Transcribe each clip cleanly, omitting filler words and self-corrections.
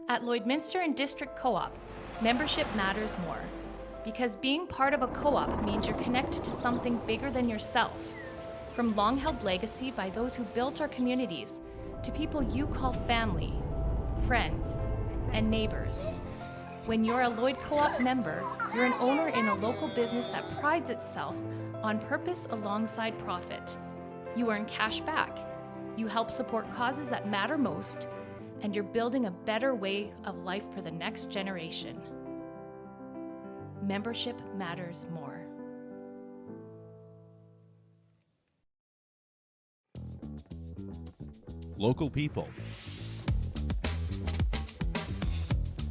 At Lloydminster and District Co-op, membership matters more. Because being part of a co-op means you're connected to something bigger than yourself. From long-held legacy by those who built our communities, to people you call family, friends, and neighbors. When you're a Lloyd Co-op member, you're an owner in a local business that prides itself on purpose alongside profit. You earn cash back, you help support causes that matter most, and you're building a better way of life for the next generation. Membership matters more. Local people.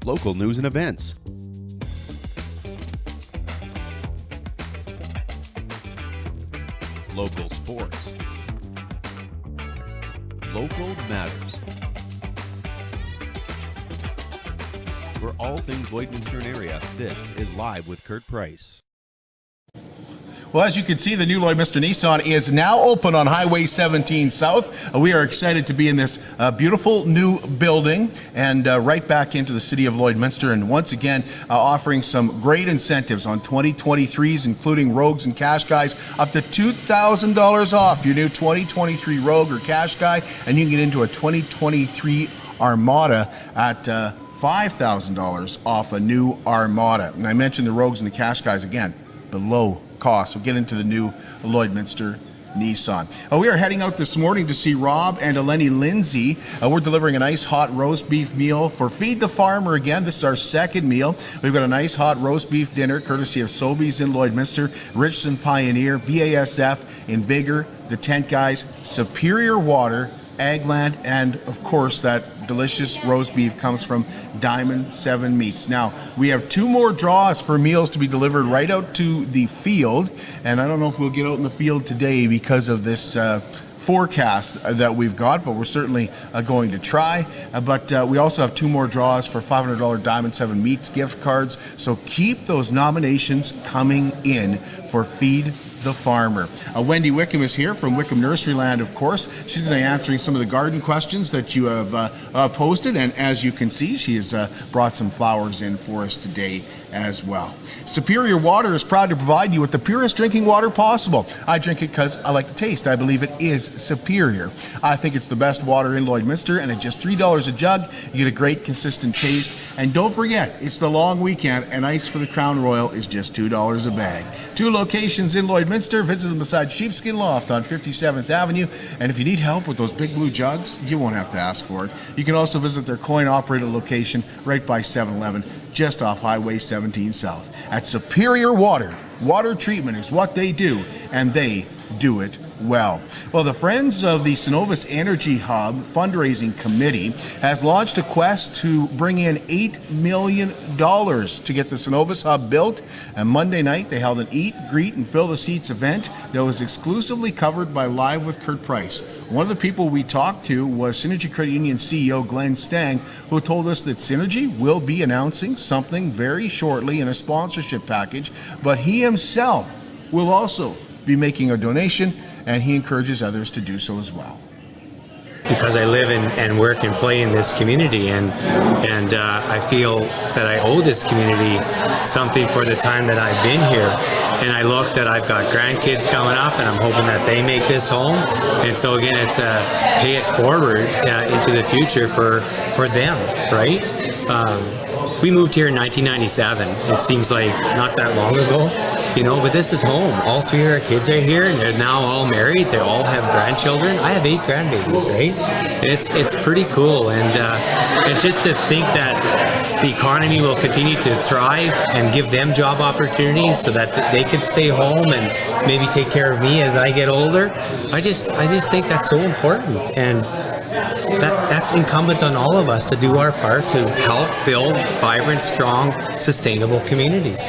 Local news and events. Local sports. Local matters. For all things Lloydminster and area, this is Live with Kurt Price. Well, as you can see, the new Lloydminster Nissan is now open on Highway 17 South. We are excited to be in this beautiful new building and right back into the city of Lloydminster, and once again offering some great incentives on 2023s, including Rogues and Qashqais, up to $2,000 off your new 2023 Rogue or Qashqai, and you can get into a 2023 Armada at $5,000 off a new Armada. And I mentioned the Rogues and the Qashqais again, below cost. We'll get into the new Lloydminster Nissan. We are heading out this morning to see Rob and Eleni Lindsay. We're delivering a nice hot roast beef meal for Feed the Farmer again. This is our second meal. We've got a nice hot roast beef dinner courtesy of Sobeys in Lloydminster, Richardson Pioneer, BASF, Invigor, the Tent Guys, Superior Water, Agland, and of course that delicious roast beef comes from Diamond 7 Meats. Now, we have 2 more draws for meals to be delivered right out to the field, and I don't know if we'll get out in the field today because of this forecast that we've got, but we're certainly going to try. But we also have 2 more draws for $500 Diamond 7 Meats gift cards, so keep those nominations coming in for Feed the Farmer. Wendy Wickham is here from Wickham Nurseryland, of course. She's going to be answering some of the garden questions that you have posted, and as you can see, she has brought some flowers in for us today as well. Superior Water is proud to provide you with the purest drinking water possible. I drink it because I like the taste. I believe it is superior. I think it's the best water in Lloydminster, and at just $3 a jug, you get a great consistent taste. And don't forget, it's the long weekend, and ice for the Crown Royal is just $2 a bag. 2 locations in Lloydminster. Visit them beside Sheepskin Loft on 57th Avenue. And if you need help with those big blue jugs, you won't have to ask for it. You can also visit their coin-operated location right by 7-Eleven, just off Highway 17 South. At Superior Water, water treatment is what they do, and they do it well. Well, the Friends of the Synovus Energy Hub fundraising committee has launched a quest to bring in $8 million to get the Synovus Hub built. And Monday night, they held an Eat, Greet, and Fill the Seats event that was exclusively covered by Live with Kurt Price. One of the people we talked to was Synergy Credit Union CEO Glenn Stang, who told us that Synergy will be announcing something very shortly in a sponsorship package, but he himself will also be making a donation, and he encourages others to do so as well. Because I live and work and play in this community, and I feel that I owe this community something for the time that I've been here. And I look that I've got grandkids coming up, and I'm hoping that they make this home. And so again, it's a pay it forward into the future for them, right? We moved here in 1997. It seems like not that long ago, you know, but this is home. All 3 of our kids are here, and they're now all married. They all have grandchildren. I have 8 grandbabies, right? It's pretty cool, and just to think that the economy will continue to thrive and give them job opportunities so that they can stay home and maybe take care of me as I get older. I just think that's so important, and that's incumbent on all of us to do our part to help build vibrant, strong, sustainable communities.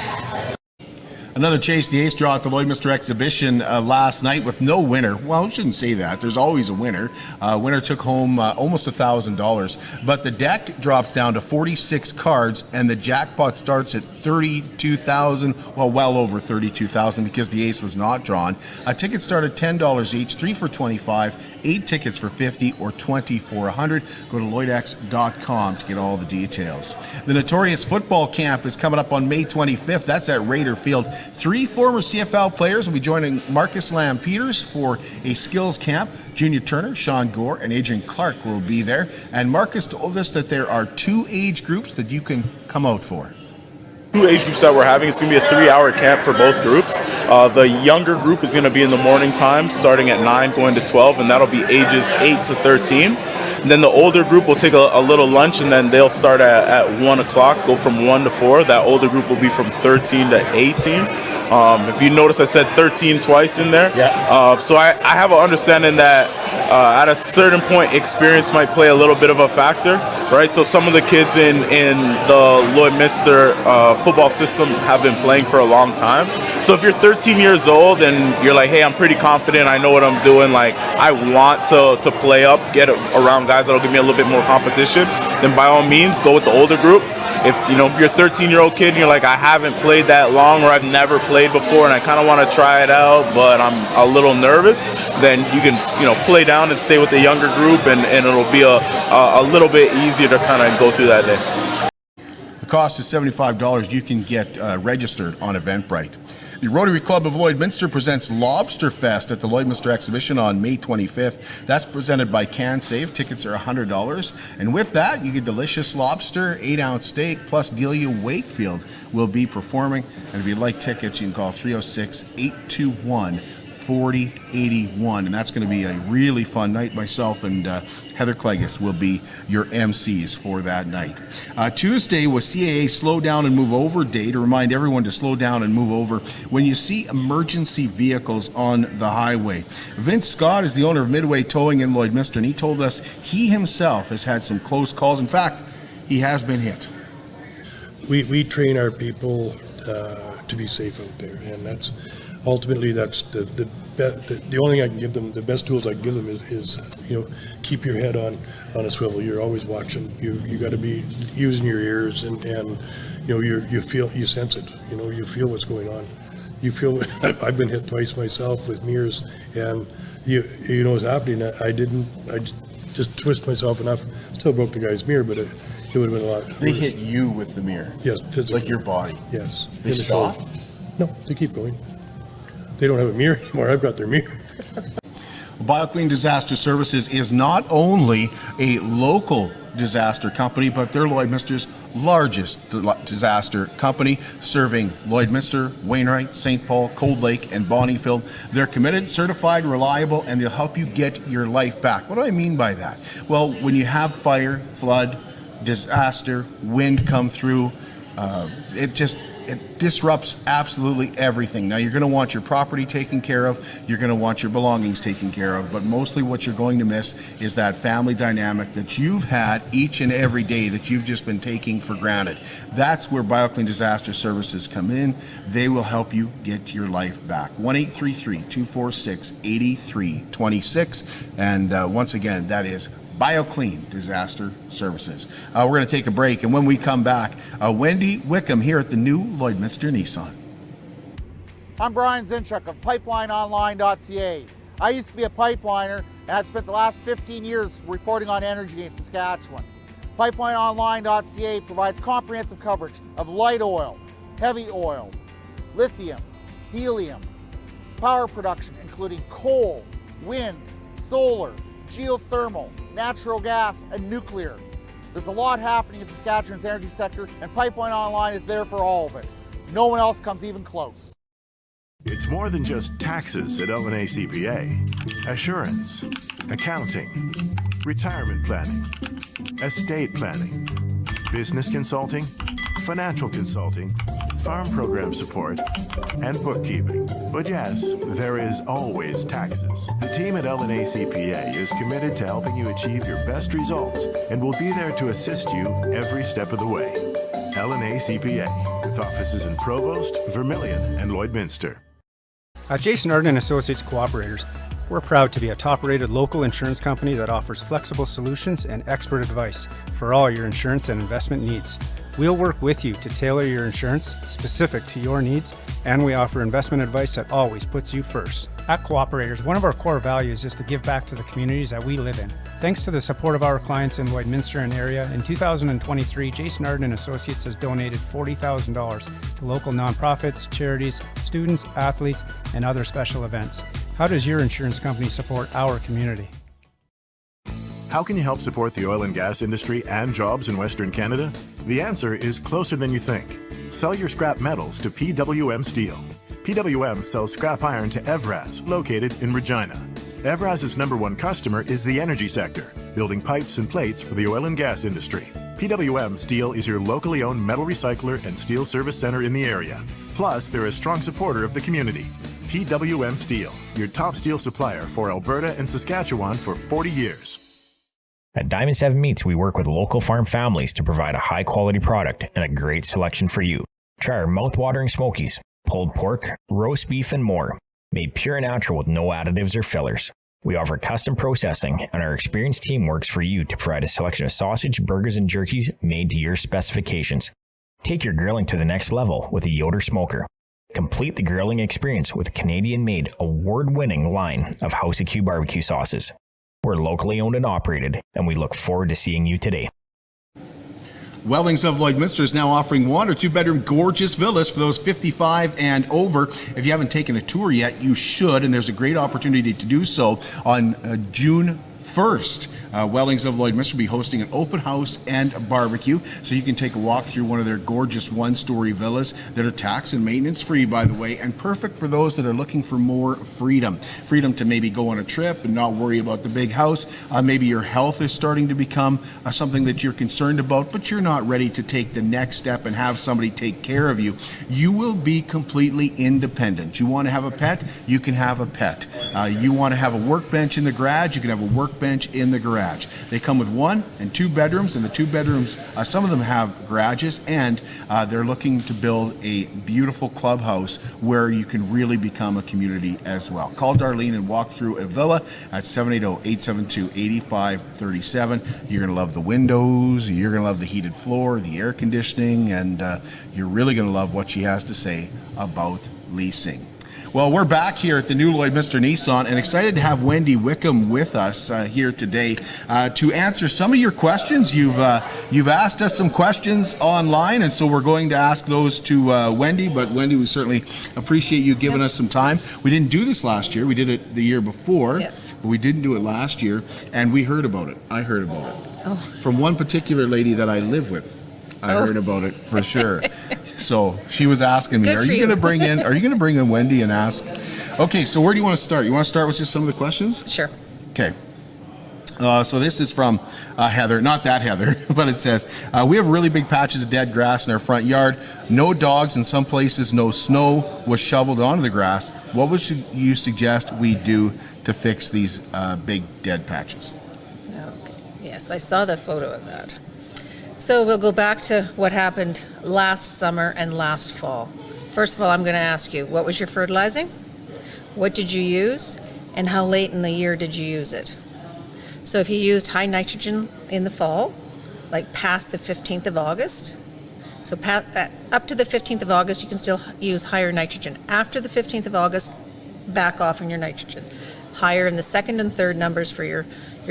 Another Chase the Ace draw at the Lloydminster Exhibition last night with no winner. Well, I shouldn't say that. There's always a winner. Winner took home almost $1,000. But the deck drops down to 46 cards, and the jackpot starts at 32,000. Well over 32,000 because the ace was not drawn. Tickets start at $10 each, 3 for $25, 8 tickets for $50, or 20 for $100. Go to lloydex.com to get all the details. The Notorious Football Camp is coming up on May 25th. That's at Raider Field. 3 former CFL players will be joining Marcus Lamb-Peters for a skills camp. Junior Turner, Sean Gore, and Adrian Clark will be there. And Marcus told us that there are 2 age groups that you can come out for. 2 age groups that we're having. It's going to be a 3-hour camp for both groups. The younger group is going to be in the morning time, starting at 9, going to 12, and that'll be ages 8 to 13. And then the older group will take a little lunch, and then they'll start at 1 o'clock, go from 1 to 4. That older group will be from 13 to 18. If you notice, I said 13 twice in there. Yeah. So I have an understanding that at a certain point, experience might play a little bit of a factor, right? So some of the kids in the Lloydminster football system have been playing for a long time. So if you're 13 years old and you're like, hey, I'm pretty confident, I know what I'm doing, like I want to play up, get around guys that'll give me a little bit more competition, then by all means, go with the older group. If you're a 13-year-old kid and you're like, I haven't played that long, or I've never played before and I kind of want to try it out, but I'm a little nervous, then you can play down and stay with the younger group, and it'll be a little bit easier to kind of go through that day. The cost is $75. You can get registered on Eventbrite. The Rotary Club of Lloydminster presents Lobster Fest at the Lloydminster Exhibition on May 25th. That's presented by CanSave. Tickets are $100. And with that, you get delicious lobster, 8-ounce steak, plus Delia Wakefield will be performing. And if you'd like tickets, you can call 306-821-4081. And that's going to be a really fun night. Myself and Heather Clegus will be your MCs for that night. Tuesday was CAA Slow Down and Move Over Day to remind everyone to slow down and move over when you see emergency vehicles on the highway. Vince Scott is the owner of Midway Towing in Lloydminster, and he told us he himself has had some close calls. In fact, he has been hit. We train our people to be safe out there, and that's ultimately the only thing I can give them, the best tools I can give them is keep your head on a swivel. You're always watching. You got to be using your ears, and you sense it. You feel what's going on. You feel. I've been hit twice myself with mirrors, and you know what's happening. I just twisted myself enough. Still broke the guy's mirror, but it would have been a lot worse. They hit you with the mirror? Yes, physically. Like your body? Yes. They stop? No, they keep going. They don't have a mirror anymore. I've got their mirror. BioClean Disaster Services is not only a local disaster company, but they're Lloydminster's largest disaster company, serving Lloydminster, Wainwright, St. Paul, Cold Lake, and Bonnyfield. They're committed, certified, reliable, and they'll help you get your life back. What do I mean by that? Well, when you have fire, flood, disaster, wind come through, it disrupts absolutely everything. Now, you're going to want your property taken care of, you're going to want your belongings taken care of, but mostly what you're going to miss is that family dynamic that you've had each and every day that you've just been taking for granted. That's where BioClean Disaster Services come in. They will help you get your life back. 1-833-246-8326. And once again, that is BioClean Disaster Services. We're going to take a break, and when we come back, Wendy Wickham here at the new Lloydminster Nissan. I'm Brian Zinchuk of PipelineOnline.ca. I used to be a pipeliner, and I've spent the last 15 years reporting on energy in Saskatchewan. PipelineOnline.ca provides comprehensive coverage of light oil, heavy oil, lithium, helium, power production including coal, wind, solar, geothermal, natural gas, and nuclear. There's a lot happening in Saskatchewan's energy sector, and Pipeline Online is there for all of it. No one else comes even close. It's more than just taxes at LNA CPA. Assurance, accounting, retirement planning, estate planning, business consulting, financial consulting, farm program support, and bookkeeping. But yes, there is always taxes. The team at LNA CPA is committed to helping you achieve your best results and will be there to assist you every step of the way. L&A CPA, with offices in Provost, Vermilion, and Lloydminster. At Jason Arden & Associates Cooperators, we're proud to be a top-rated local insurance company that offers flexible solutions and expert advice for all your insurance and investment needs. We'll work with you to tailor your insurance specific to your needs, and we offer investment advice that always puts you first. At Cooperators, one of our core values is to give back to the communities that we live in. Thanks to the support of our clients in Lloydminster and area, in 2023, Jason Arden & Associates has donated $40,000 to local nonprofits, charities, students, athletes, and other special events. How does your insurance company support our community? How can you help support the oil and gas industry and jobs in Western Canada? The answer is closer than you think. Sell your scrap metals to PWM Steel. PWM sells scrap iron to Evraz, located in Regina. Evraz's #1 customer is the energy sector, building pipes and plates for the oil and gas industry. PWM Steel is your locally owned metal recycler and steel service center in the area. Plus, they're a strong supporter of the community. PWM Steel, your top steel supplier for Alberta and Saskatchewan for 40 years. At Diamond 7 Meats, we work with local farm families to provide a high-quality product and a great selection for you. Try our mouth-watering smokies, pulled pork, roast beef, and more, made pure and natural with no additives or fillers. We offer custom processing, and our experienced team works for you to provide a selection of sausage, burgers, and jerkies made to your specifications. Take your grilling to the next level with a Yoder smoker. Complete the grilling experience with Canadian-made, award-winning line of House of Q barbecue sauces. We're locally owned and operated, and we look forward to seeing you today. Wellings of Lloydminster is now offering 1 or 2 bedroom gorgeous villas for those 55 and over. If you haven't taken a tour yet, you should, and there's a great opportunity to do so on June 1st. Wellings of Lloydminster will be hosting an open house and a barbecue, so you can take a walk through one of their gorgeous one-story villas that are tax and maintenance free, by the way, and perfect for those that are looking for more freedom. Freedom to maybe go on a trip and not worry about the big house. Maybe your health is starting to become something that you're concerned about, but you're not ready to take the next step and have somebody take care of you. You will be completely independent. You want to have a pet? You can have a pet. You want to have a workbench in the garage? You can have a workbench in the garage. They come with 1 and 2 bedrooms, and the 2 bedrooms, some of them have garages, and they're looking to build a beautiful clubhouse where you can really become a community as well. Call Darlene and walk through a villa at 780-872-8537. You're going to love the windows, you're going to love the heated floor, the air conditioning, and you're really going to love what she has to say about leasing. Well, we're back here at the new Lloydminster Nissan and excited to have Wendy Wickham with us here today to answer some of your questions. You've asked us some questions online, and so we're going to ask those to Wendy. But Wendy, we certainly appreciate you giving us some time. We didn't do this last year. We did it the year before, but we didn't do it last year, and we heard about it. I heard about it from one particular lady that I live with. I heard about it for sure. So she was asking me, are you going to bring in Wendy and ask? Okay, so where do you want to start? You want to start with just some of the questions? Sure. Okay. So this is from Heather, not that Heather, but it says, we have really big patches of dead grass in our front yard. No dogs, in some places no snow was shoveled onto the grass. What would you suggest we do to fix these big dead patches? Okay. Yes, I saw the photo of that. So we'll go back to what happened last summer and last fall. First of all, I'm going to ask you, what was your fertilizing? What did you use? And how late in the year did you use it? So if you used high nitrogen in the fall, like past the 15th of August, so up to the 15th of August, you can still use higher nitrogen. After the 15th of August, back off on your nitrogen. Higher in the second and third numbers for your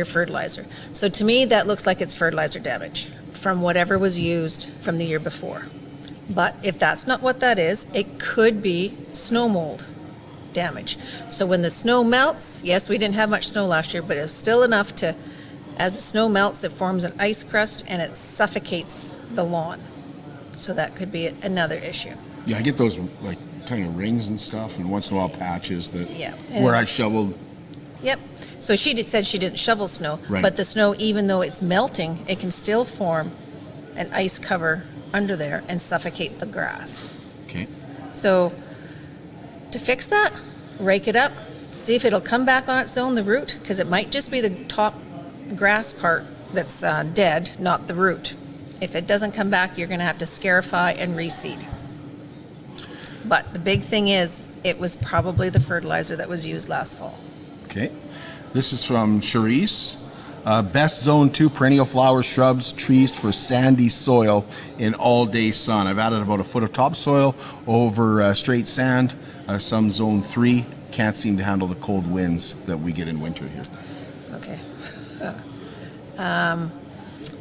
fertilizer. So to me, that looks like it's fertilizer damage from whatever was used from the year before. But if that's not what that is, it could be snow mold damage. So when the snow melts, yes, we didn't have much snow last year, but it's still enough to, as the snow melts, it forms an ice crust and it suffocates the lawn. So that could be another issue. Yeah, I get those like kind of rings and stuff, and once in a while patches that where I shoveled. Yep. So she said she didn't shovel snow, right. But the snow, even though it's melting, it can still form an ice cover under there and suffocate the grass. Okay. So to fix that, rake it up, see if it'll come back on its own, the root, because it might just be the top grass part that's dead, not the root. If it doesn't come back, you're going to have to scarify and reseed. But the big thing is, it was probably the fertilizer that was used last fall. Okay. This is from Charisse. Best zone 2 perennial flower shrubs, trees for sandy soil in all day sun. I've added about a foot of topsoil over straight sand. Some zone 3 can't seem to handle the cold winds that we get in winter here. Okay.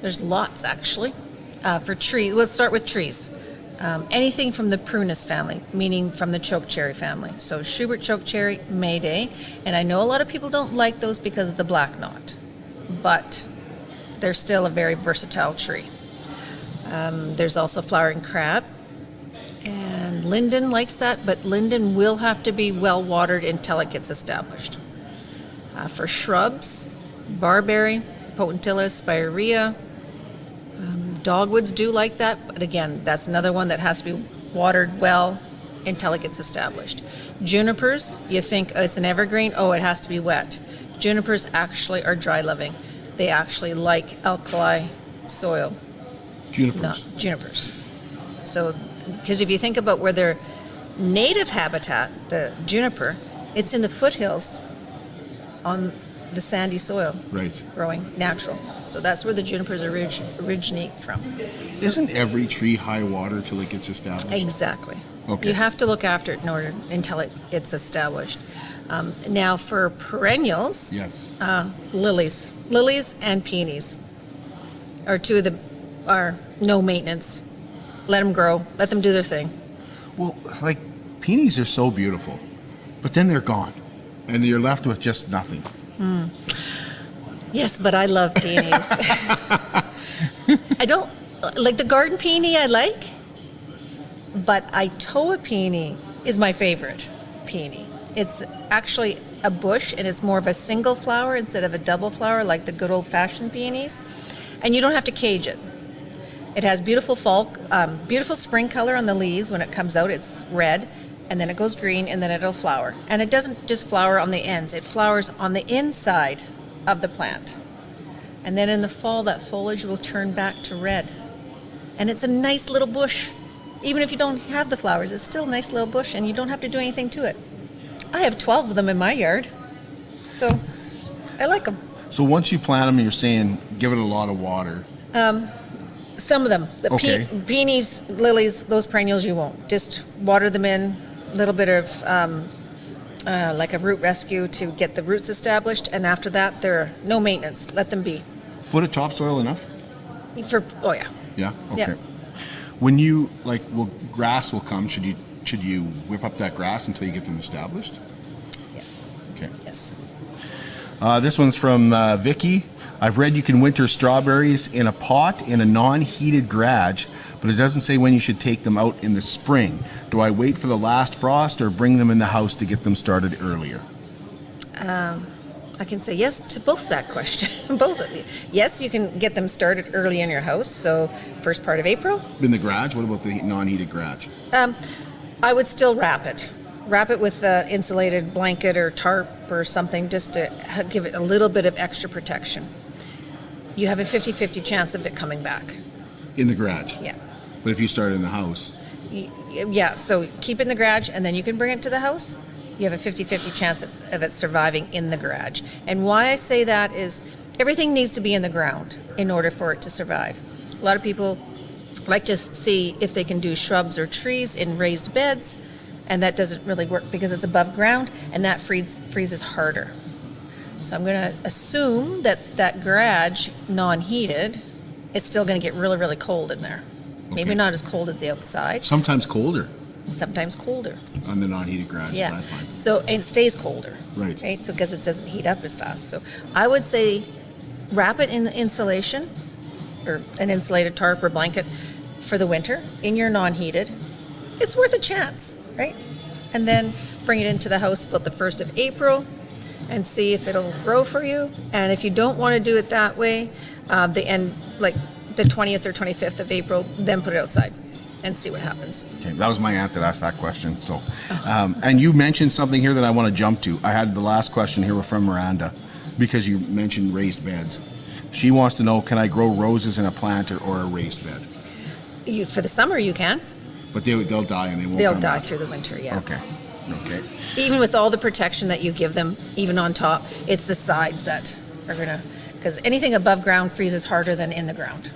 There's lots actually. For trees, let's start with trees. Anything from the prunus family, meaning from the chokecherry family. So Schubert chokecherry, Mayday, and I know a lot of people don't like those because of the black knot, but they're still a very versatile tree. There's also flowering crab, and linden likes that, but linden will have to be well watered until it gets established. For shrubs, barberry, potentilla, spirea. Dogwoods do like that, but again, that's another one that has to be watered well until it gets established. Junipers, you think it's an evergreen, it has to be wet. Junipers actually are dry loving. They actually like alkali soil. Junipers. So, because if you think about where their native habitat, the juniper, it's in the foothills on the sandy soil, right, growing natural. So that's where the junipers originate from. So, isn't every tree high water till it gets established? Exactly. Okay. You have to look after it until it's established. Now for perennials, yes, lilies and peonies are two of the are no maintenance. Let them grow. Let them do their thing. Well, like peonies are so beautiful, but then they're gone, and you're left with just nothing. Yes, but I love peonies. I don't like the garden peony. I like, but Itoa peony is my favorite peony. It's actually a bush, and it's more of a single flower instead of a double flower like the good old-fashioned peonies. And you don't have to cage it. It has beautiful beautiful spring color on the leaves. When it comes out, it's red, and then it goes green, and then it'll flower. And it doesn't just flower on the ends, it flowers on the inside of the plant. And then in the fall, that foliage will turn back to red. And it's a nice little bush. Even if you don't have the flowers, it's still a nice little bush, and you don't have to do anything to it. I have 12 of them in my yard, so I like them. So once you plant them, you're saying give it a lot of water. Some of them, the Okay. peonies, lilies, those perennials, you won't. Just water them in, a little bit of like a root rescue to get the roots established, and after that, they're no maintenance. Let them be. Foot of topsoil enough? Oh yeah. Yeah. Okay. Yeah. When you grass will come. Should you whip up that grass until you get them established? Yeah. Okay. Yes. This one's from Vicky. I've read you can winter strawberries in a pot in a non-heated garage, but it doesn't say when you should take them out in the spring. Do I wait for the last frost or bring them in the house to get them started earlier? I can say yes to both that question. Both of you. Yes, you can get them started early in your house, so first part of April. In the garage? What about the non-heated garage? I would still wrap it. Wrap it with an insulated blanket or tarp or something just to give it a little bit of extra protection. You have a 50-50 chance of it coming back. In the garage? Yeah. But if you start in the house? Yeah, so keep it in the garage and then you can bring it to the house. You have a 50-50 chance of it surviving in the garage. And why I say that is everything needs to be in the ground in order for it to survive. A lot of people like to see if they can do shrubs or trees in raised beds, and that doesn't really work because it's above ground and that freezes harder. So I'm going to assume that garage, non-heated, it's still going to get really, really cold in there. Okay. Maybe not as cold as the outside. Sometimes colder Sometimes colder. on the non-heated garages, Yeah. I find. So, and it stays colder. Right. So because it doesn't heat up as fast. So I would say wrap it in insulation or an insulated tarp or blanket for the winter in your non-heated. It's worth a chance, right? And then bring it into the house about the 1st of April and see if it'll grow for you. And if you don't want to do it that way, the 20th or 25th of April, then put it outside and see what happens. Okay, that was my aunt that asked that question. So, and you mentioned something here that I want to jump to. I had the last question here from Miranda because you mentioned raised beds. She wants to know, can I grow roses in a planter or a raised bed? For the summer, you can. But they'll die and they won't They'll come die back. through the winter, yeah. Okay. Even with all the protection that you give them, even on top, it's the sides that are going to, because anything above ground freezes harder than in the ground.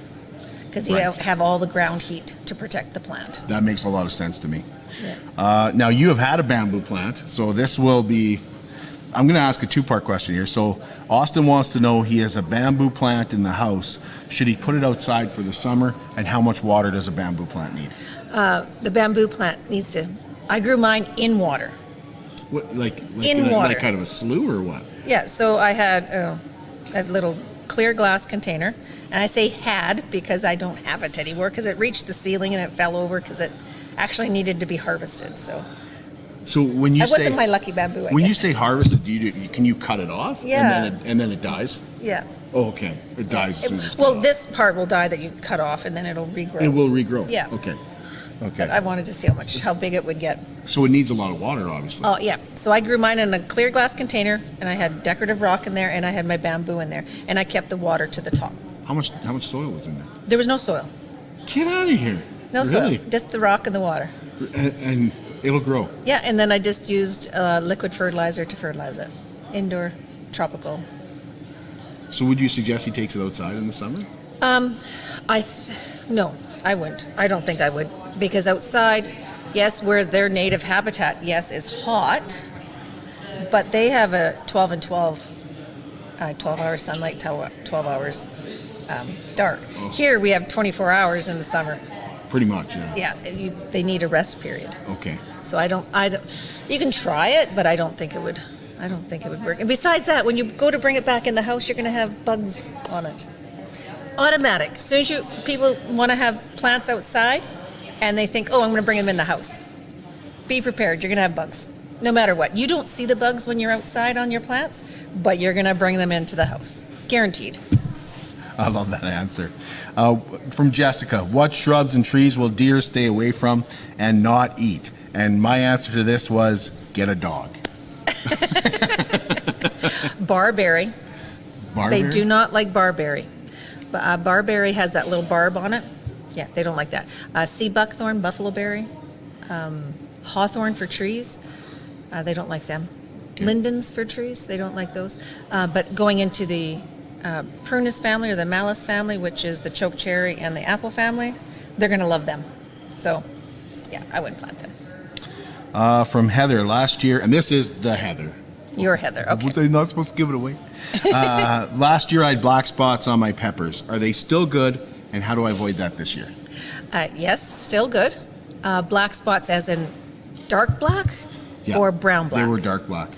Because you Right. have all the ground heat to protect the plant. That makes a lot of sense to me. Yeah. Now, you have had a bamboo plant, so this will be, I'm going to ask a two-part question here. So Austin wants to know, he has a bamboo plant in the house. Should he put it outside for the summer? And how much water does a bamboo plant need? The bamboo plant needs to, I grew mine in water. What, like In water. Like kind of a slough or what? Yeah, so I had a little clear glass container. And I say had because I don't have it anymore because it reached the ceiling and it fell over because it actually needed to be harvested. So when you it wasn't my lucky bamboo, I When guess. you say harvested, can you cut it off? Yeah. And then it dies? Yeah. Oh, okay. It dies as soon as it's cut Well, off. this part will die that you cut off and then it'll regrow. It will regrow? Yeah. Okay. But I wanted to see how big it would get. So it needs a lot of water, obviously. Oh, yeah. So I grew mine in a clear glass container and I had decorative rock in there and I had my bamboo in there and I kept the water to the top. How much soil was in there? There was no soil. Get out of here. No Really? soil. Just the rock and the water. And it'll grow. Yeah, and then I just used liquid fertilizer to fertilize it. Indoor, tropical. So would you suggest he takes it outside in the summer? No, I wouldn't. I don't think I would. Because outside, yes, where their native habitat, yes, is hot, but they have a 12 and 12, 12-hour sunlight, 12 hours dark. Oh. Here we have 24 hours in the summer. Pretty much, yeah. Yeah, they need a rest period. Okay. So I don't, you can try it, but I don't think it would work. And besides that, when you go to bring it back in the house, you're going to have bugs on it. Automatic. As soon as people want to have plants outside and they think, oh, I'm going to bring them in the house. Be prepared. You're going to have bugs. No matter what. You don't see the bugs when you're outside on your plants, but you're going to bring them into the house. Guaranteed. I love that answer. From Jessica, what shrubs and trees will deer stay away from and not eat? And my answer to this was, get a dog. Barberry. Barberry? They do not like barberry. Barberry has that little barb on it. Yeah, they don't like that. Sea buckthorn, buffalo berry, hawthorn for trees. They don't like them. Okay. Lindens for trees, they don't like those. But going into the prunus family or the malus family, which is the chokecherry and the apple family, they're going to love them. So, yeah, I wouldn't plant them. From Heather, last year, and this is the Heather. You're Heather, okay. Was I not supposed to give it away? Last year I had black spots on my peppers. Are they still good? And how do I avoid that this year? Yes, still good. Black spots as in dark black or brown black? They were dark black.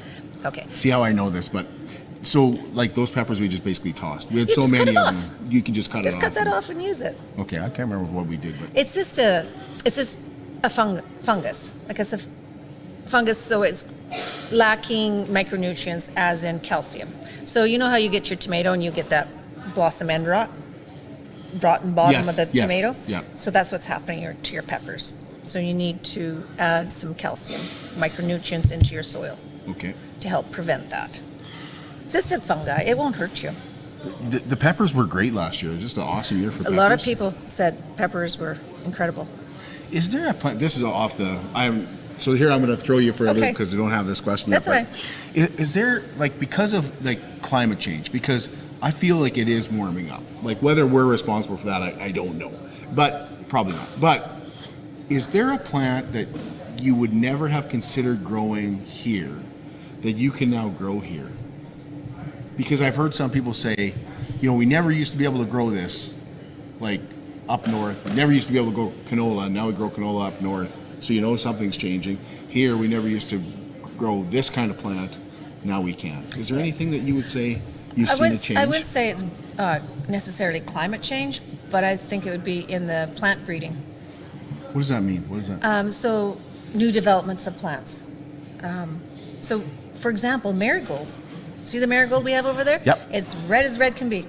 Okay. See how I know this, but so like those peppers we just basically tossed. We had so just cut many it of off. them. You can just cut it off. Just cut that off and use it. Okay, I can't remember what we did, but It's just a fungus. Like it's a fungus, so it's lacking micronutrients as in calcium. So you know how you get your tomato and you get that blossom end rotten bottom Yes, of the yes, tomato? yeah. So that's what's happening to your peppers. So you need to add some calcium, micronutrients into your soil okay. to help prevent that. It's just a fungi. It won't hurt you. The peppers were great last year. It was just an awesome year for A peppers. lot of people said peppers were incredible. Is there a plant? This is off the. So here I'm going to throw you for a loop Okay. because we don't have this question That's yet. But is there, like, because of like climate change? Because I feel like it is warming up. Like whether we're responsible for that, I don't know, but probably not. But is there a plant that you would never have considered growing here that you can now grow here? Because I've heard some people say, we never used to be able to grow this, like up north. We never used to be able to grow canola, and now we grow canola up north. So something's changing. Here, we never used to grow this kind of plant. Now we can. Is there anything that you would say you've seen a change? I wouldn't say it's necessarily climate change, but I think it would be in the plant breeding. What does that mean? What is that? So new developments of plants. So, for example, marigolds. See the marigold we have over there? Yep. It's red as red can be.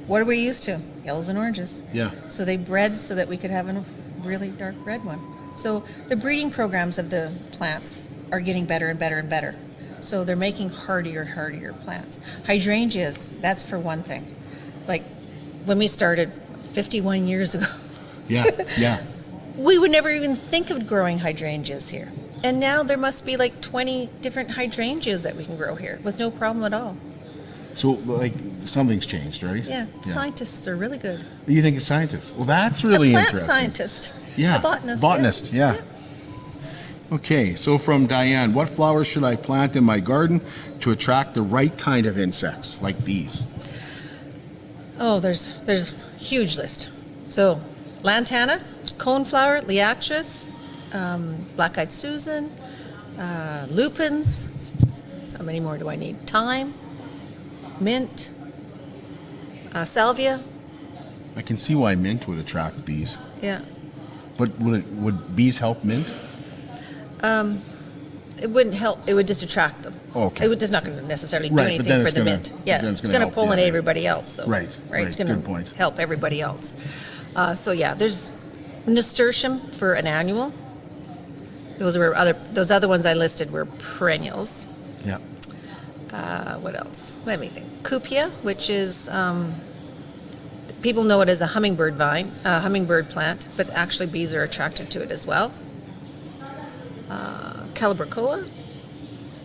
What are we used to? Yellows and oranges. Yeah. So they bred so that we could have a really dark red one. So the breeding programs of the plants are getting better and better and better. So they're making hardier and hardier plants. Hydrangeas, that's for one thing. Like when we started 51 years ago, Yeah, yeah. we would never even think of growing hydrangeas here. And now there must be like 20 different hydrangeas that we can grow here with no problem at all. So, like, something's changed, right? Yeah, scientists are really good. You think it's scientists? Well, that's really A plant interesting. scientist. Yeah. A botanist. Botanist, yeah. Okay, so from Diane, what flowers should I plant in my garden to attract the right kind of insects, like bees? Oh, there's a huge list. So, lantana, coneflower, liatris, black-eyed Susan, lupins. How many more do I need? Thyme, mint, salvia. I can see why mint would attract bees. Yeah. But would bees help mint? It wouldn't help. It would just attract them. Okay. It would just not going to necessarily do Right, but anything then for it's the gonna- mint. but Yeah, then it's it's gonna going to help the pollinate other- everybody else. Though. Right, It's going good to point. help everybody else. So yeah, there's nasturtium for an annual. Those other ones I listed were perennials. Yeah. What else? Let me think. Cupia, which is people know it as a hummingbird vine, hummingbird plant, but actually bees are attracted to it as well. Calibrachoa,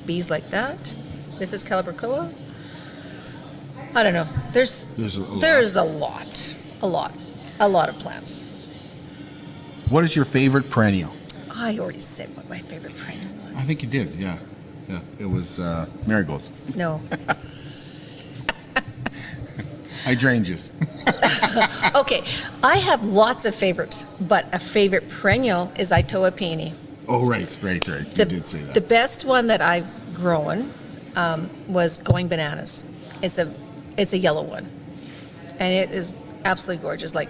bees like that. This is Calibrachoa. I don't know. There's a lot of plants. What is your favorite perennial? I already said what my favorite perennial was. I think you did, yeah. Yeah, it was marigolds. No. Hydrangeas. Okay, I have lots of favorites, but a favorite perennial is Itoa-peony. Oh, right. You did say that. The best one that I've grown was Going Bananas. It's a yellow one, and it is absolutely gorgeous, like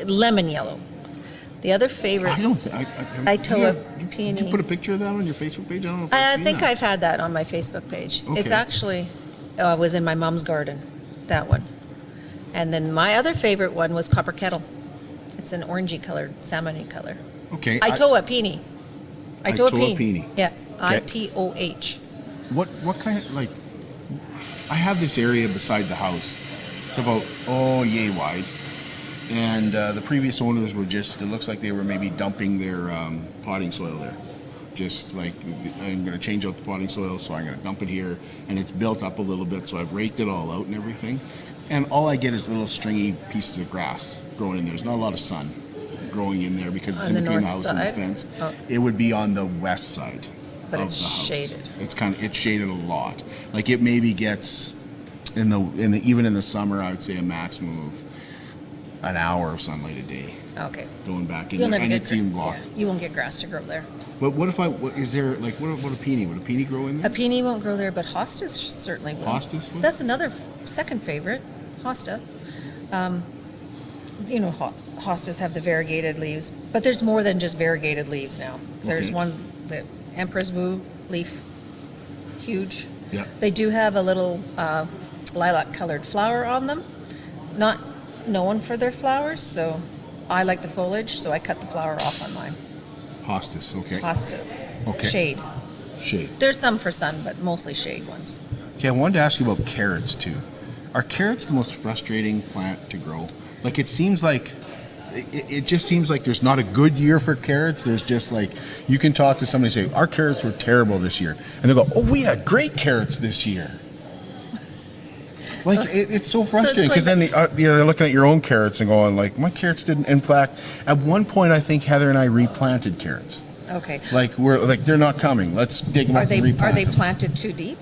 lemon yellow. The other favorite, I don't think Itoa-peony. Did you put a picture of that on your Facebook page? I don't know if I I've seen think that. I've had that on my Facebook page. It's Okay. actually was in my mom's garden, that one. And then my other favorite one was Copper Kettle. It's an orangey colored, salmony color. Okay. Itoa-peony. Itoa-peony. Yeah, Okay. Itoh. What kind of, like, I have this area beside the house. It's about, yay wide. And the previous owners were just, it looks like they were maybe dumping their potting soil there. Just like, I'm going to change out the potting soil, so I'm going to dump it here. And it's built up a little bit, so I've raked it all out and everything. And all I get is little stringy pieces of grass growing in there. There's not a lot of sun growing in there because it's On in the between the north house and the side? fence. Oh. It would be on the west side But of it's the house. shaded. It's shaded a lot. Like it maybe gets even in the summer, I would say a maximum of an hour of sunlight a day Okay. going back in You'll there, never and get it's even blocked. yeah, you won't get grass to grow there. But what if is there like what a peony? Would a peony grow in A there? peony won't grow there, but hostas certainly will. Hostas would? That's another second favorite, hosta. Hostas have the variegated leaves, but there's more than just variegated leaves now. There's Okay. ones, the Empress Wu leaf, huge. Yeah. They do have a little lilac-colored flower on them. Not known for their flowers, so I like the foliage, so I cut the flower off on mine. Hostas, okay. Hostas. Okay. Shade. Shade. There's some for sun, but mostly shade ones. Okay, I wanted to ask you about carrots too. Are carrots the most frustrating plant to grow? Like it seems like it just seems like there's not a good year for carrots. There's just like you can talk to somebody and say our carrots were terrible this year, and they go, "Oh, we had great carrots this year." Like it's so frustrating because then you're looking at your own carrots and going like, "My carrots didn't." In fact, at one point, I think Heather and I replanted carrots. Okay. Like they're not coming. Let's dig them up and replant Are they them. planted too deep?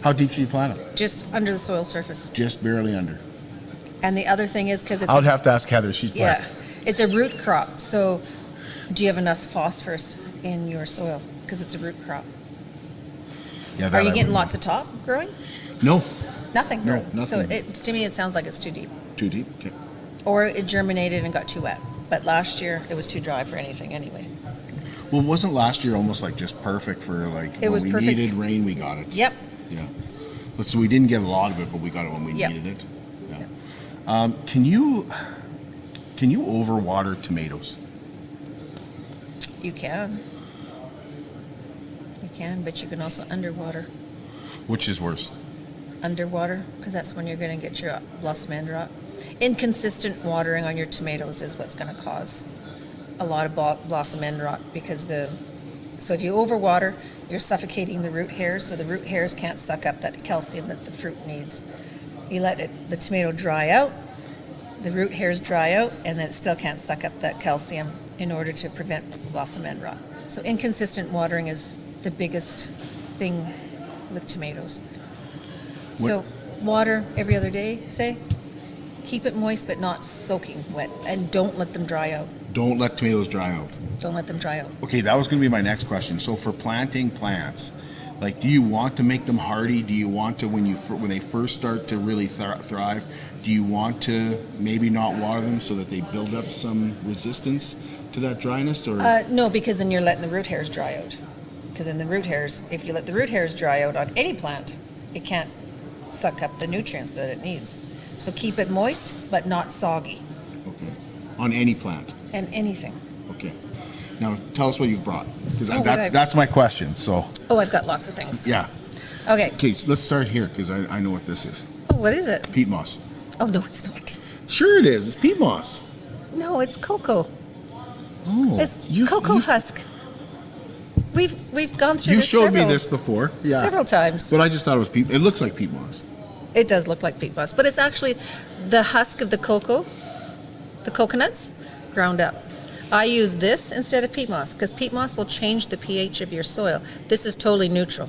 How deep should you plant them? Just under the soil surface. Just barely under. And the other thing is because it's I would have to ask Heather. She's yeah, black. it's a root crop. So, do you have enough phosphorus in your soil? Because it's a root crop. Yeah, Are that you I getting would- lots of top growing? No, Nothing. No, growing. So nothing. to me, it sounds like it's too deep, too deep. Okay. or it germinated and got too wet. But last year it was too dry for anything anyway. Well, wasn't last year almost like just perfect for like It when was we perfect. needed rain, we got it. Yep. Yeah. So we didn't get a lot of it, but we got it when we Yep. needed it. Yeah. Can you overwater tomatoes? You can. You can, but you can also underwater. Which is worse? underwater, because that's when you're going to get your blossom end rot. Inconsistent watering on your tomatoes is what's going to cause a lot of blossom end rot, because so if you overwater, you're suffocating the root hairs, so the root hairs can't suck up that calcium that the fruit needs. You let the tomato dry out, the root hairs dry out, and then it still can't suck up that calcium in order to prevent blossom end rot. So inconsistent watering is the biggest thing with tomatoes. So water every other day, say. Keep it moist but not soaking wet, and don't let them dry out. Don't let tomatoes dry out. Don't let them dry out. Okay, that was going to be my next question. So for planting plants, like, do you want to make them hardy? Do you want to, when they first start to really thrive, do you want to maybe not water them so that they build up some resistance to that dryness? Or no, because then you're letting the root hairs dry out. Because in the root hairs, if you let the root hairs dry out on any plant, it can't suck up the nutrients that it needs. So keep it moist, but not soggy. Okay. On any plant? And anything. Okay. Now, tell us what you've brought, because Oh, that's my question, so. Oh, I've got lots of things. Yeah. Okay. Okay, so let's start here, because I know what this is. Oh, what is it? Peat moss. Oh, no, it's not. Sure it is. It's peat moss. No, it's cocoa. Oh. It's cocoa husk. We've gone through You this showed me this before. Yeah. several times. But I just thought it was peat. It looks like peat moss. It does look like peat moss, but it's actually the husk of the cocoa, the coconuts, ground up. I use this instead of peat moss, because peat moss will change the pH of your soil. This is totally neutral.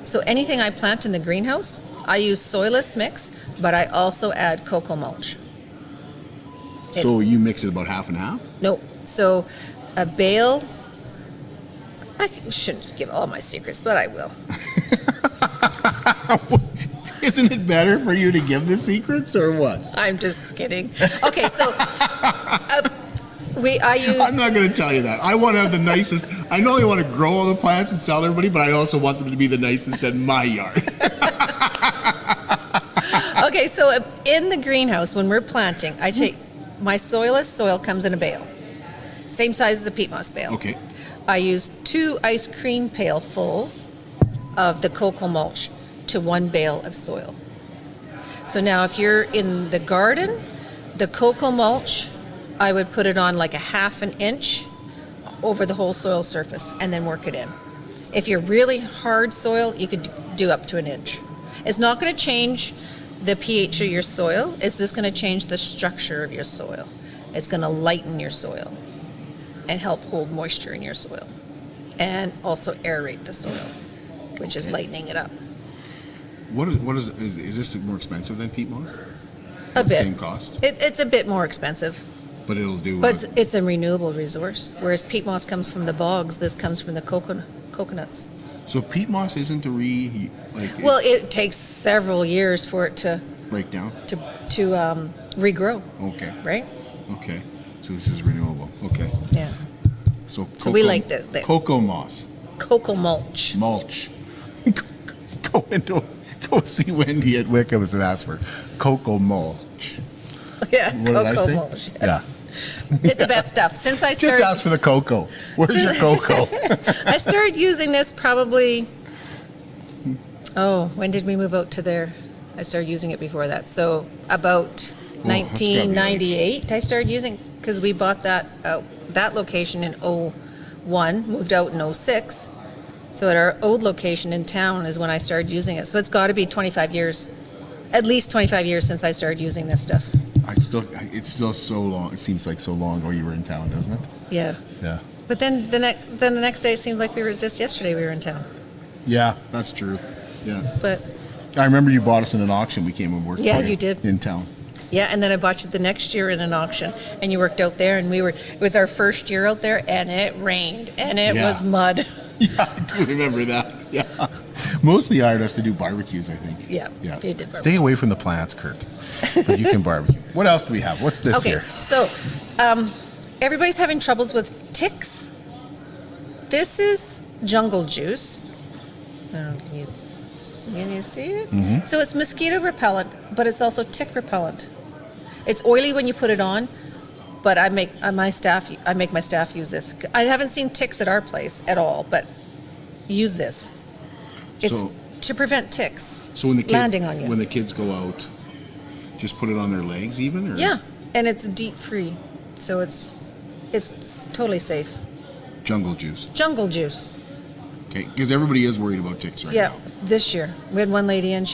So anything I plant in the greenhouse, I use soilless mix, but I also add cocoa mulch. So you mix it about half and half? No, so a bale, I shouldn't give all my secrets, but I will. Isn't it better for you to give the secrets, or what? I'm just kidding. Okay, so I use... I'm not going to tell you that. I want to have the nicest. I not only want to grow all the plants and sell to everybody, but I also want them to be the nicest in my yard. Okay, so in the greenhouse, when we're planting, I take my soilless soil comes in a bale, same size as a peat moss bale. Okay. I use 2 ice cream pailfuls of the cocoa mulch to 1 bale of soil. So now if you're in the garden, the cocoa mulch, I would put it on like a 1/2 inch over the whole soil surface and then work it in. If you're really hard soil, you could do up to 1 inch. It's not going to change the pH of your soil. It's just going to change the structure of your soil. It's going to lighten your soil and help hold moisture in your soil, and also aerate the soil, which is lightening it up. Is this more expensive than peat moss? A bit. Same cost? It's a bit more expensive, But it'll do. but it's a renewable resource. Whereas peat moss comes from the bogs, this comes from the coconuts. So peat moss isn't Well, it takes several years for it to break down. to regrow. Okay. Right? Okay. So this is renewable. Okay. Yeah. So we like this. Cocoa moss. Cocoa mulch. Mulch. Go see Wendy at Wickham's and ask for cocoa mulch. Yeah, What did I cocoa say? mulch. Yeah. It's the best stuff. Since I Just started, ask for the cocoa. Where's your cocoa? I started using this probably. Oh, when did we move out to there? I started using it before that. So about 1998, I started using, because we bought that location in 01, moved out in 06. So at our old location in town is when I started using it. So it's got to be 25 years, at least 25 years since I started using this stuff. It's still so long. It seems like so long ago you were in town, doesn't it? Yeah. Yeah. But then the next day it seems like we were just yesterday we were in town. Yeah, that's true. Yeah. But I remember you bought us in an auction. We came and worked. Yeah, for you did. In town. yeah, and then I bought you the next year in an auction, and you worked out there, and it was our first year out there, and it rained, and it was mud. Yeah, I do remember that. Yeah. Mostly hired us to do barbecues, I think. Yeah, Yeah. you did Stay away from the plants, Kurt. But you can barbecue. What else do we have? What's this here? So everybody's having troubles with ticks. This is jungle juice. I don't know, can you see it? Mm-hmm. So it's mosquito repellent, but it's also tick repellent. It's oily when you put it on, but I make my staff use this. I haven't seen ticks at our place at all, but use this. It's So- to prevent ticks. So when the kids, landing on you. when the kids go out, just put it on their legs even? Or? Yeah, and it's DEET free, so it's totally safe. Jungle juice. Jungle juice. Okay, because everybody is worried about ticks right Yeah, now. this year we had one lady and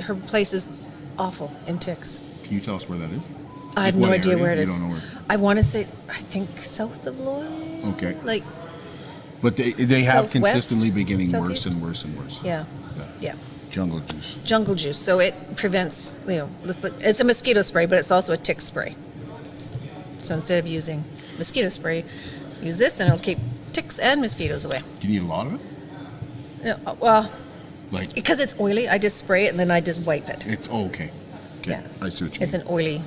her place is awful in ticks. Can you tell us where that is? I have Like no what idea area? where it is. You don't know where? I want to say, I think south of Lloyd. Okay. Like, But they have Southwest? consistently been getting Southeast? worse and worse and worse. yeah, yeah. Jungle juice. Jungle juice. So it prevents, it's a mosquito spray, but it's also a tick spray. So instead of using mosquito spray, use this and it'll keep ticks and mosquitoes away. Do you need a lot of it? No, well, Like because it's oily, I just spray it and then I just wipe it. it's okay. Okay, Yeah. I see what you It's mean. an oily.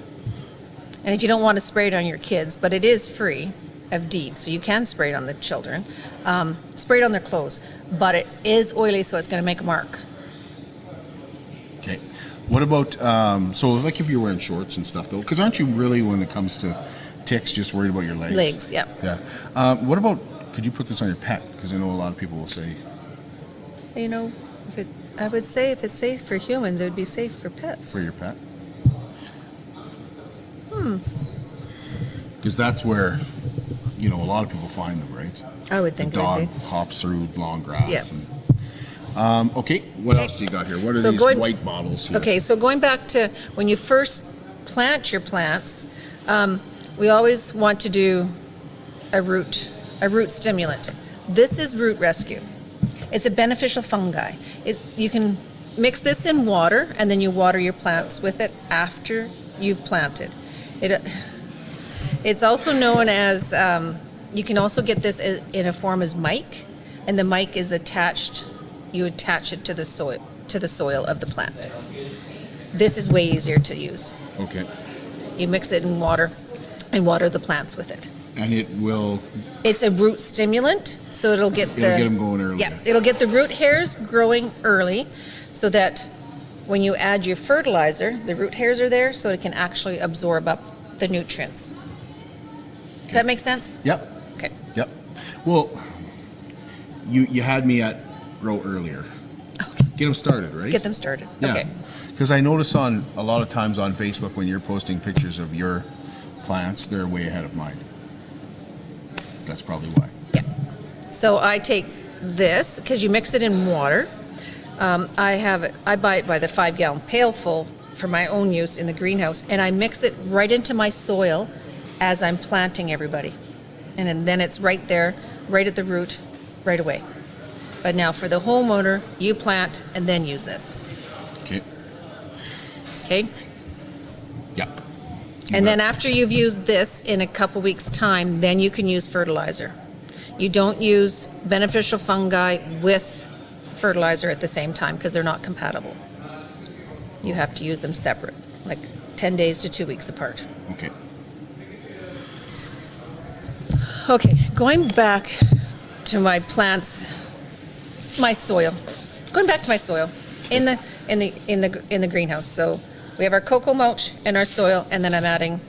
And if you don't want to spray it on your kids, but it is free of DEET, so you can spray it on the children, spray it on their clothes, but it is oily, so it's going to make a mark. Okay. What about so like if you're wearing shorts and stuff though? Because aren't you really, when it comes to ticks, just worried about your legs? Legs, yeah. Yeah. What about? Could you put this on your pet? Because I know a lot of people will say. You know, I would say if it's safe for humans, it would be safe for pets. For your pet? Because that's where, a lot of people find them, right? I would The think it dog would be. hops through long grass. Yeah. And, okay, what else do you got here? What are So these white bottles here? Okay, so going back to when you first plant your plants, we always want to do a root stimulant. This is Root Rescue. It's a beneficial fungi. You can mix this in water and then you water your plants with it after you've planted. It's also known as, you can also get this in a form as mic, and the mic is attached, you attach it to the soil of the plant. This is way easier to use. Okay. You mix it in water and water the plants with it. And it will. It's a root stimulant, so it'll get It'll get 'em going early. Yeah, it'll get the root hairs growing early, so that when you add your fertilizer, the root hairs are there, so it can actually absorb up the nutrients. Does that make sense? Yep. Okay. Yep. Well, you had me at grow earlier. Okay. Get them started, right? Get them started. Yeah. Okay. Because I notice on a lot of times on Facebook when you're posting pictures of your plants, they're way ahead of mine. That's probably why. Yeah. So I take this, because you mix it in water. I buy it by the 5-gallon pail full for my own use in the greenhouse, and I mix it right into my soil as I'm planting everybody. And then it's right there, right at the root, right away. But now for the homeowner, you plant and then use this. Okay. Okay? Yep. And then after you've used this in a couple weeks' time, then you can use fertilizer. You don't use beneficial fungi with fertilizer at the same time because they're not compatible. You have to use them separate, like 10 days to 2 weeks apart. Okay. Okay, going back to my plants, my soil. Going back to my soil in the greenhouse. So we have our cocoa mulch in our soil, and then I'm adding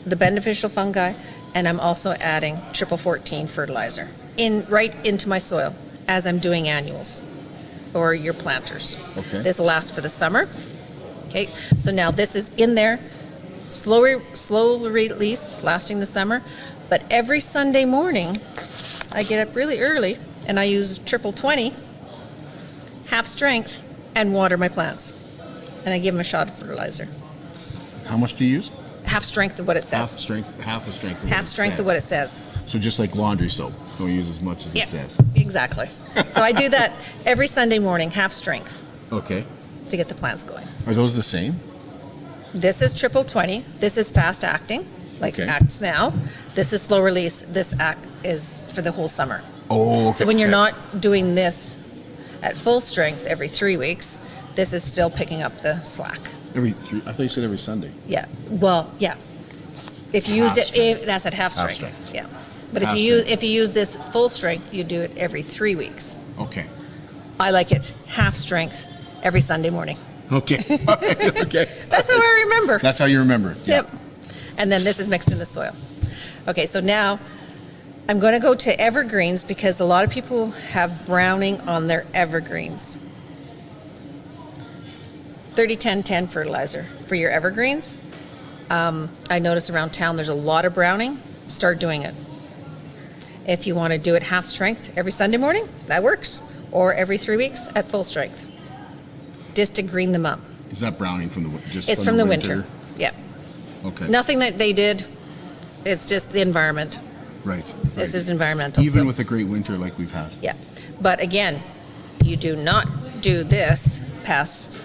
the beneficial fungi, and I'm also adding triple 14 fertilizer right into my soil as I'm doing annuals or your planters. Okay. This lasts for the summer. Okay, so now this is in there, slow release, lasting the summer. But every Sunday morning, I get up really early and I use triple 20, half strength, and water my plants. And I give them a shot of fertilizer. How much do you use? Half strength of what it Half says. strength. Half the strength. Half strength of what it says. So just like laundry soap, don't use as much as Yeah, it says. exactly. So I do that every Sunday morning, half strength, Okay. to get the plants going. Are those the same? This is triple 20. This is fast acting, like Okay. acts now. This is slow release. This act is for the whole summer. Oh, okay. So when you're Okay. not doing this at full strength every 3 weeks, this is still picking up the slack. Every 3, I thought you said every Sunday. Yeah. Well, yeah. If you used Half it, strength. that's at half Half strength. strength. Yeah. But Half if you use this full strength, you do it every 3 weeks. Okay. I like it half strength every Sunday morning. Okay. Okay. That's how I remember. That's how you remember it. Yeah. Yep. And then this is mixed in the soil. Okay, so now I'm going to go to evergreens because a lot of people have browning on their evergreens. 30-10-10 fertilizer for your evergreens. I notice around town there's a lot of browning. Start doing it. If you want to do it half strength every Sunday morning, that works. Or every 3 weeks at full strength. Just to green them up. Is that browning from the just? It's from the winter. Yeah. Okay. Nothing that they did. It's just the environment. Right. This is environmental. Even so- with a great winter like we've had. Yeah. But again, you do not do this past.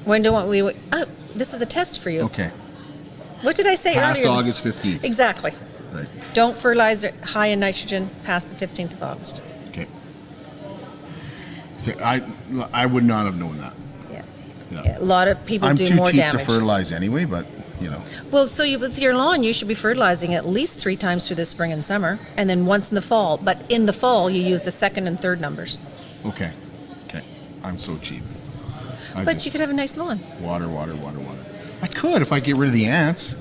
When do we? Oh, this is a test for you. Okay. What did I say Past earlier? August 15th. Exactly. Right. Don't fertilize it high in nitrogen past the 15th of August. Okay. So I would not have known that. Yeah. Yeah. Yeah, a lot of people I'm do too more cheap damage. to fertilize anyway, but you know. Well, so with your lawn, you should be fertilizing at least 3 times through the spring and summer, and then once in the fall. But in the fall, you use the second and third numbers. Okay. Okay. I'm so cheap. But you could have a nice lawn. Water. I could if I get rid of the ants.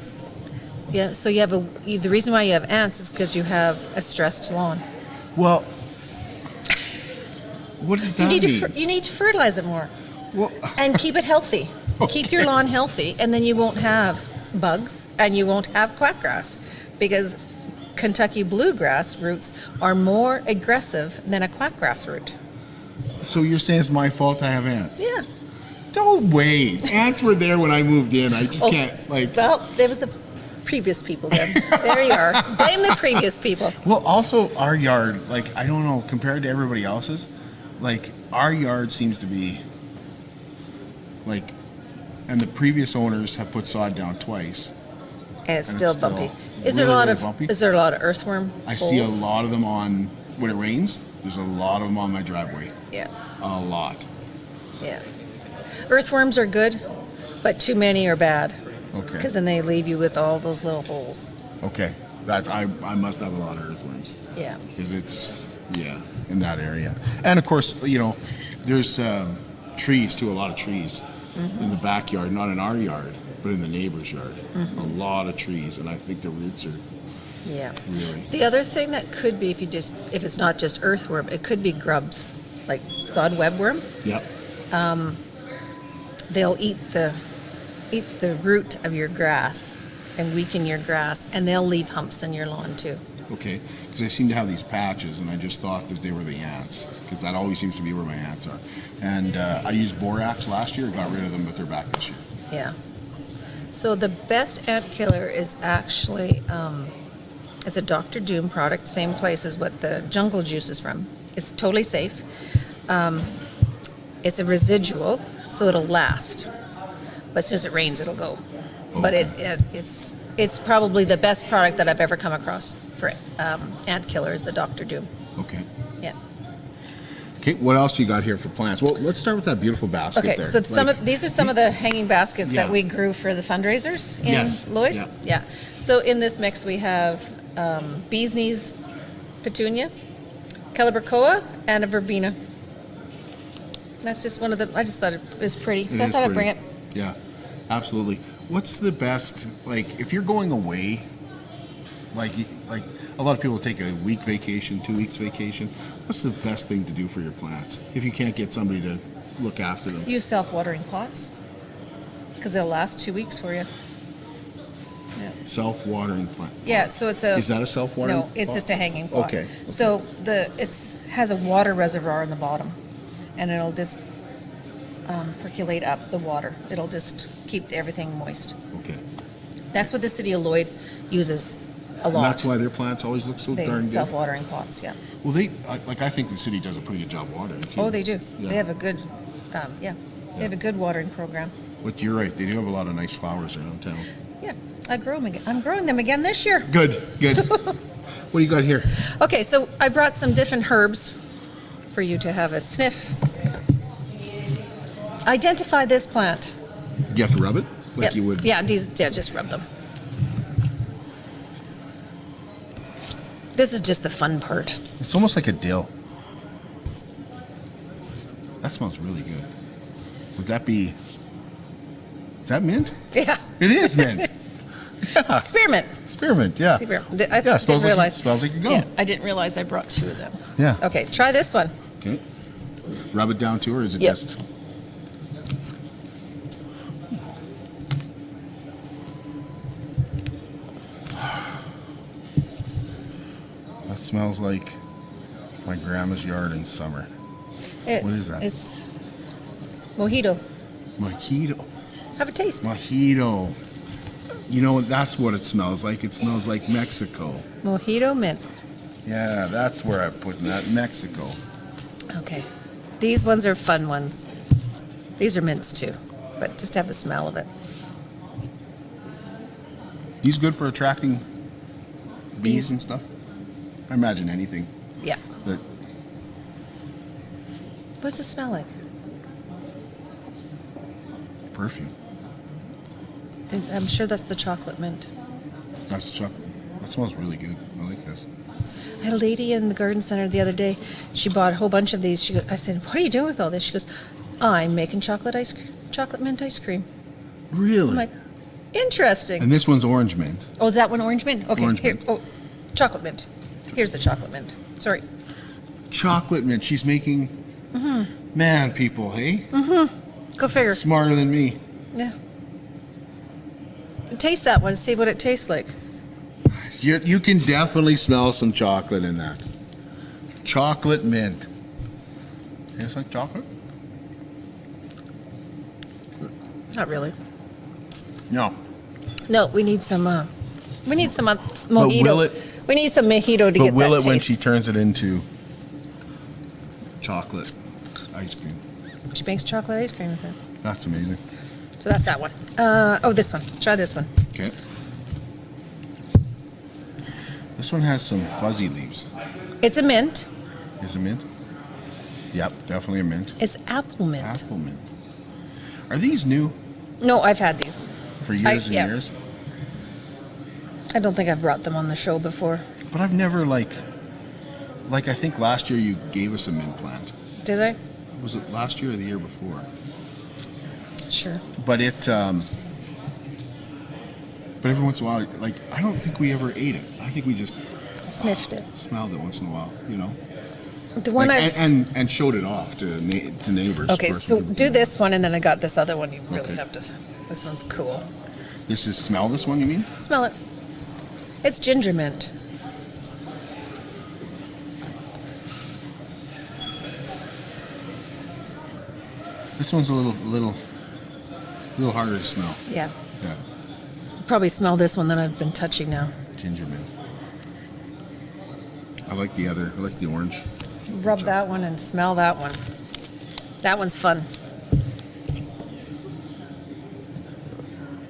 Yeah. So you have the reason why you have ants is because you have a stressed lawn. Well, what does that mean? You need to fertilize it more. Well, and keep it healthy. Keep your lawn healthy, and then you won't have bugs and you won't have quackgrass, because Kentucky bluegrass roots are more aggressive than a quackgrass root. so you're saying it's my fault I have ants? Yeah. No way. Ants were there when I moved in. I just Oh, can't like. Well, there was the previous people then. There you are. Blame the previous people. Well, also our yard, like I don't know, compared to everybody else's, like our yard seems to be like, and the previous owners have put sod down twice. And it's And still it's still bumpy. really, really bumpy. Is there a lot of earthworm I see a holes? lot of them on when it rains. There's a lot of them on my driveway. Yeah. A lot. Yeah. Earthworms are good, but too many are bad. Okay. Because then they leave you with all those little holes. Okay. That's I must have a lot of earthworms. Yeah. Because it's in that area. And of course, you know, there's trees too, a lot of trees in the backyard, not in our yard, but in the neighbor's yard. A lot of trees, and I think the roots are Yeah. really. The other thing that could be, if it's not just earthworm, it could be grubs, like sod webworm. Yep. They'll eat the root of your grass and weaken your grass, and they'll leave humps in your lawn too. Okay. Because I seem to have these patches, and I just thought that they were the ants, because that always seems to be where my ants are. And I used borax last year, got rid of them, but they're back this year. Yeah. So the best ant killer is actually, it's a Dr. Doom product, same place as what the jungle juice is from. It's totally safe. It's a residual, so it'll last. But as soon as it rains, it'll go. But it's probably the best product that I've ever come across for ant killer is the Dr. Doom. Okay. Yeah. Okay, what else you got here for plants? Well, let's start with that beautiful basket Okay, there. so these are some of the hanging baskets Yeah. that we grew for the fundraisers in Yes, Lloyd. yeah. Yeah. So in this mix we have bee's knees petunia, calibrachoa, and a verbena. That's just one of the. I just thought it was pretty, so I is thought I'd bring it. pretty. Yeah, absolutely. What's the best, like, if you're going away, like a lot of people take a week vacation, 2 weeks vacation, what's the best thing to do for your plants if you can't get somebody to look after them? Use self-watering pots because they'll last 2 weeks for you. Yeah. Self-watering plant. Yeah, so it's a. Is that a self-watering No, it's pot? just a hanging pot. Okay. So has a water reservoir in the bottom, and it'll just percolate up the water. It'll just keep everything moist. Okay. That's what the city of Lloyd uses a lot. And that's why their plants always look so darn They good. self-watering pots, yeah. Well, I think the city does a pretty good job watering too. Oh, they do. Yeah. They have a good, they have a good watering program. But you're right, they do have a lot of nice flowers around town. Yeah, I grow them again. I'm growing them again this year. Good. What do you got here? Okay, so I brought some different herbs for you to have a sniff. Identify this plant. You have to rub it like Yep. you would. Yeah, just rub them. This is just the fun part. It's almost like a dill. That smells really good. Would that be? Is that mint? Yeah. It is mint. Yeah. Spearmint. Spearmint. Yeah. Spearmint. Yeah. Didn't Smells like realize. smells like a gum. Yeah, I didn't realize I brought 2 of them. Yeah. Okay, try this one. Okay. Rub it down too, or is it Yep. just? That smells like my grandma's yard in summer. What is that? It's mojito. Mojito. Have a taste. Mojito. You know, that's what it smells like. It smells like Mexico. Mojito mint. Yeah, that's where I'm putting that, Mexico. Okay. These ones are fun ones. These are mints too, but just have the smell of it. These good for attracting bees and stuff? I imagine anything. Yeah. That What's it smell like? perfume. I'm sure that's the chocolate mint. That's chocolate. That smells really good. I like this. I had a lady in the garden center the other day. She bought a whole bunch of these. I said, "What are you doing with all this?" She goes, "I'm making chocolate mint ice cream." Really? I'm like, interesting. And this one's orange mint. Oh, is that one orange mint? Okay, Orange here. mint. Oh, chocolate mint. Here's the chocolate mint. Sorry. Chocolate mint. She's making. Man, people, hey? Go figure. Smarter than me. Yeah. Taste that one. See what it tastes like. You can definitely smell some chocolate in that. Chocolate mint. Tastes like chocolate? Not really. No. No, we need some. We need some mojito. will it- We need some mojito to But get that will it taste. when she turns it into chocolate ice cream? She makes chocolate ice cream with it. That's amazing. So that's that one. This one. Try this one. Okay. This one has some fuzzy leaves. It's a mint. Is it mint? Yep, definitely a mint. It's apple mint. Apple mint. Are these new No, I've had these. for years and yeah. years? I don't think I've brought them on the show before. But I've never like I think last year you gave us a mint plant. Did I? Was it last year or the year before? Sure. But but every once in a while, like, I don't think we ever ate it. I think we just Sniffed it. smelled it once in a while, you know? The one Like, I. and showed it off to neighbors. Okay, first. so do this one, and then I got this other one. You really Okay. have to. This one's cool. This is smell this one, you mean? Smell it. It's ginger mint. This one's a little harder to smell. Yeah. Yeah, Probably smell this one that I've been touching now. ginger mint. I like the other. I like the orange. Rub that one and smell that one. That one's fun.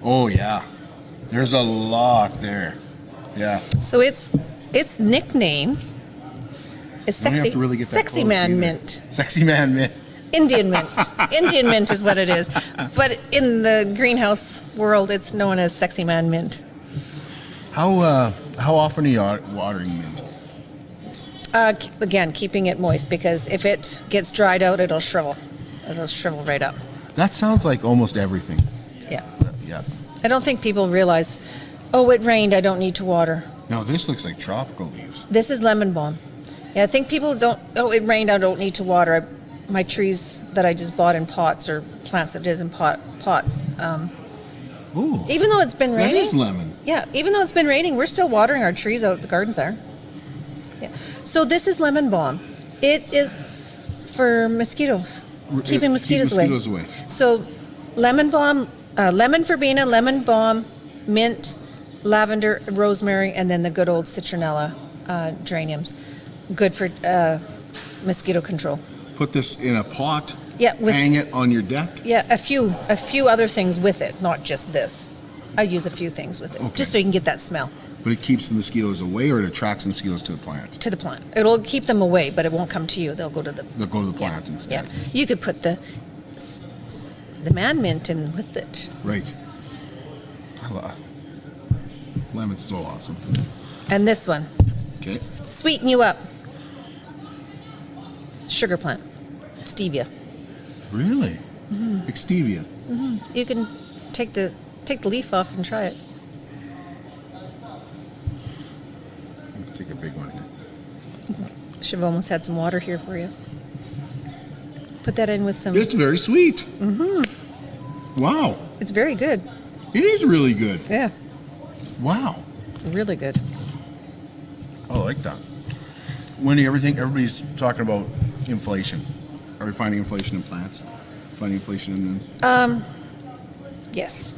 Oh yeah, there's a lot there. Yeah. So its nickname is You don't have sexy. to really get that Sexy close man either. mint. Sexy man mint. Indian mint. Indian mint is what it is. But in the greenhouse world, it's known as sexy man mint. How often are you watering mint? Again, keeping it moist, because if it gets dried out, it'll shrivel. It'll shrivel right up. That sounds like almost everything. Yeah. Yeah. I don't think people realize, oh, it rained, I don't need to water. No, this looks like tropical leaves. This is lemon balm. Yeah, I think people don't, oh, it rained, I don't need to water. My trees that I just bought in pots, or plants that is in pots. Ooh. Even though it's been That raining. is lemon. Yeah, even though it's been raining, we're still watering our trees out. The gardens are. Yeah. So this is lemon balm. It is for mosquitoes, keeping mosquitoes away. So lemon balm, lemon verbena, lemon balm, mint, lavender, rosemary, and then the good old citronella geraniums. Good for mosquito control. Put this in a pot. Yeah, hang it on your deck. Yeah, a few other things with it, not just this. I use a few things with it, Okay. just so you can get that smell But it keeps the mosquitoes away, or it attracts the mosquitoes to the plant. to the plant. It'll keep them away, but it won't come to you. They'll go to the They'll go to the plant instead. Yeah, you could put the man mint in with it. Right. Lemon's so awesome. And this one, Okay. sweeten you up. Sugar plant, stevia. Really? Like stevia. You can take the leaf off and try it. Take a big one here. Should have almost had some water here for you. Put that in with some. It's very sweet. Wow. It's very good. It is really good. Yeah, Wow. really good. I like that. Wendy, everybody's talking about inflation. Are we finding inflation in plants? Finding inflation in Yes.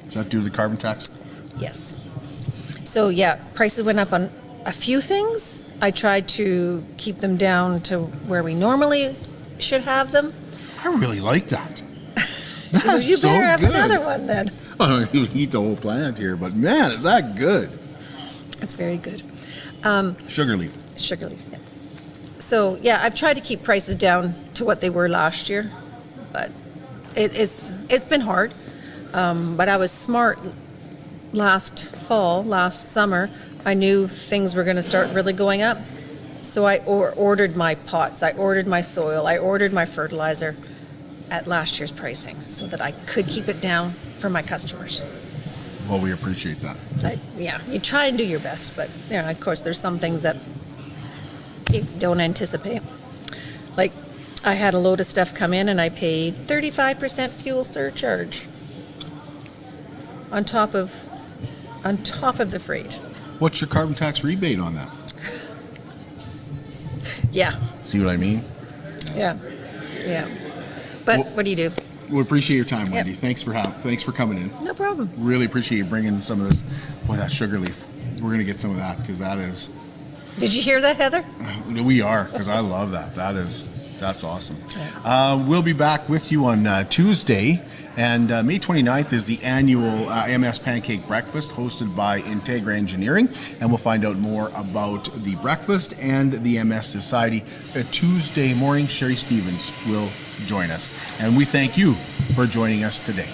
Does that do with the carbon tax? Yes. So yeah, prices went up on a few things. I tried to keep them down to where we normally should have them. I really like that. That's You so better have good. another one then. I don't even eat the whole plant here, but man, is that good. It's very good. Sugar leaf. Sugar leaf, yeah. So yeah, I've tried to keep prices down to what they were last year, but it's been hard. But I was smart last summer. I knew things were going to start really going up. So I ordered my pots, I ordered my soil, I ordered my fertilizer at last year's pricing so that I could keep it down for my customers. Well, we appreciate that. You try and do your best, but of course there's some things that you don't anticipate. Like I had a load of stuff come in and I paid 35% fuel surcharge on top of the freight. What's your carbon tax rebate on that? Yeah. See what I mean? Yeah. But Well- what do you do? We appreciate your time, Wendy. Yep. Thanks for coming in. No problem. Really appreciate you bringing some of this. Boy, that sugar leaf. We're gonna get some of that because that is. Did you hear that, Heather? We are, because I love that. That's awesome. We'll be back with you on Tuesday, and May 29th is the annual MS Pancake Breakfast hosted by Integra Engineering, and we'll find out more about the breakfast and the MS Society. Tuesday morning, Sherry Stevens will join us, and we thank you for joining us today.